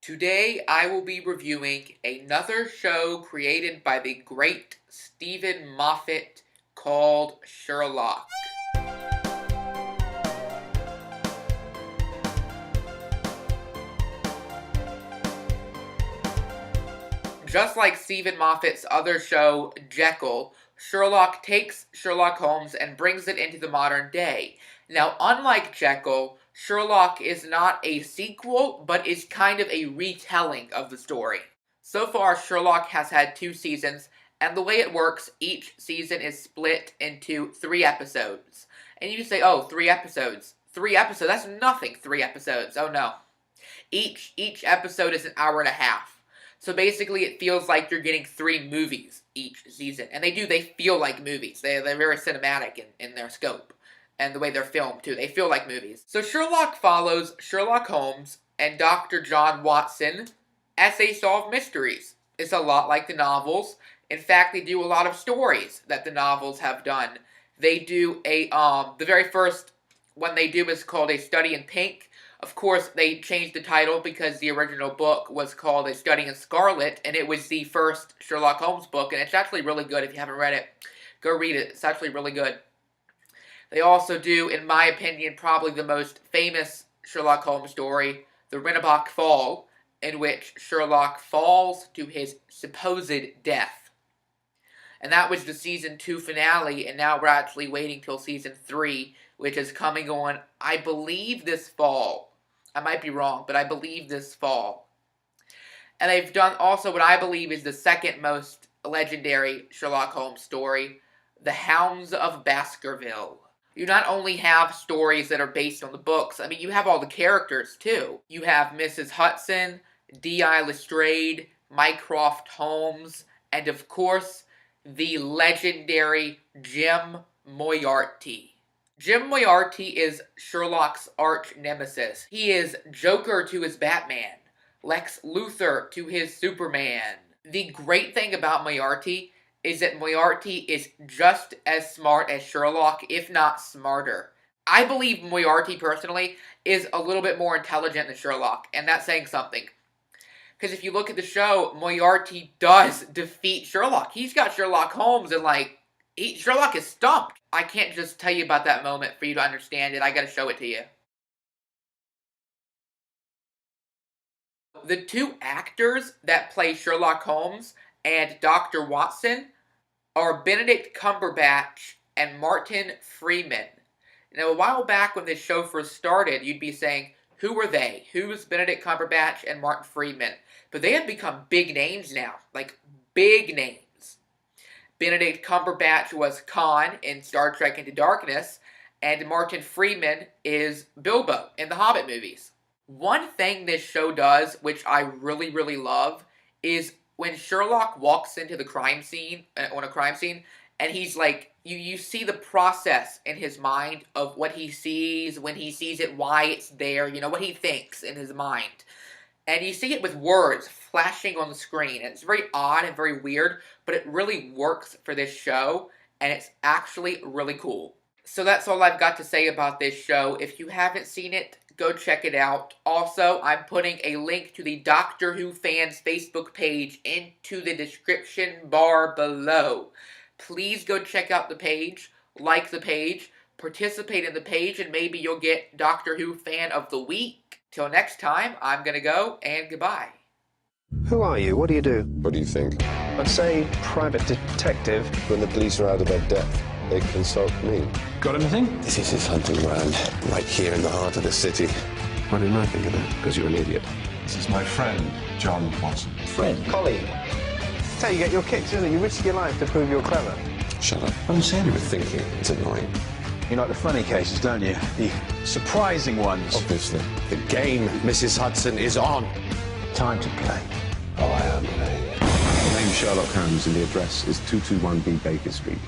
Today I will be reviewing another show created by the great Stephen Moffat called Sherlock. Just like Stephen Moffat's other show, Jekyll, Sherlock takes Sherlock Holmes and brings it into the modern day. Now, unlike Jekyll, Sherlock is not a sequel, but is kind of a retelling of the story. So far, Sherlock has had 2 seasons, and the way it works, each season is split into 3 episodes. And you say, oh, 3 episodes. 3 episodes, that's nothing, 3 episodes. Oh no. Each episode is an hour and a half. So basically, it feels like you're getting 3 movies each season. And they feel like movies. They're very cinematic in their scope. And the way they're filmed, too. They feel like movies. So Sherlock follows Sherlock Holmes and Dr. John Watson as they solve mysteries. It's a lot like the novels. In fact, they do a lot of stories that the novels have done. They do the very first one they do is called A Study in Pink. Of course, they changed the title because the original book was called A Study in Scarlet, and it was the first Sherlock Holmes book, and it's actually really good. If you haven't read it, go read it. It's actually really good. They also do, in my opinion, probably the most famous Sherlock Holmes story, the Rinnebuck Fall, in which Sherlock falls to his supposed death. And that was the Season 2 finale, and now we're actually waiting till Season 3, which is coming on, I believe, this fall. I might be wrong, but I believe this fall. And they've done also what I believe is the second most legendary Sherlock Holmes story, The Hounds of Baskerville. You not only have stories that are based on the books, I mean, you have all the characters, too. You have Mrs. Hudson, D.I. Lestrade, Mycroft Holmes, and of course, the legendary Jim Moriarty. Jim Moriarty is Sherlock's arch nemesis. He is Joker to his Batman, Lex Luthor to his Superman. The great thing about Moriarty is that Moriarty is just as smart as Sherlock, if not smarter. I believe Moriarty, personally, is a little bit more intelligent than Sherlock, and that's saying something. Because if you look at the show, Moriarty does defeat Sherlock. He's got Sherlock Holmes, and Sherlock is stumped. I can't just tell you about that moment for you to understand it. I gotta show it to you. The 2 actors that play Sherlock Holmes and Dr. Watson are Benedict Cumberbatch and Martin Freeman. Now, a while back when this show first started, you'd be saying, who were they? Who's Benedict Cumberbatch and Martin Freeman? But they have become big names now. Like, big names. Benedict Cumberbatch was Khan in Star Trek Into Darkness, and Martin Freeman is Bilbo in the Hobbit movies. One thing this show does, which I really, really love, is when Sherlock walks into the crime scene, and he's like, you see the process in his mind of what he sees, when he sees it, why it's there, what he thinks in his mind. And you see it with words flashing on the screen. And it's very odd and very weird, but it really works for this show, and it's actually really cool. So that's all I've got to say about this show. If you haven't seen it, go check it out. Also, I'm putting a link to the Doctor Who fans Facebook page into the description bar below. Please go check out the page, like the page, participate in the page, and maybe you'll get Doctor Who Fan of the Week. Till next time, I'm gonna go, and goodbye. Who are you? What do you do? What do you think? I'd say private detective. When the police are out of their depth, they consult me. Got anything? This is his hunting ground, right here in the heart of the city. Why didn't I think of that? Because you're an idiot. This is my friend, John Watson. Friend? Colleague? That's how you get your kicks, isn't it? You risk your life to prove you're clever. Shut up. I don't say anything. Thinking. It's annoying. You like the funny cases, don't you? The surprising ones. Obviously. The game, Mrs. Hudson, is on. Time to play. Oh, I am playing. The name Sherlock Holmes and the address is 221B Baker Street.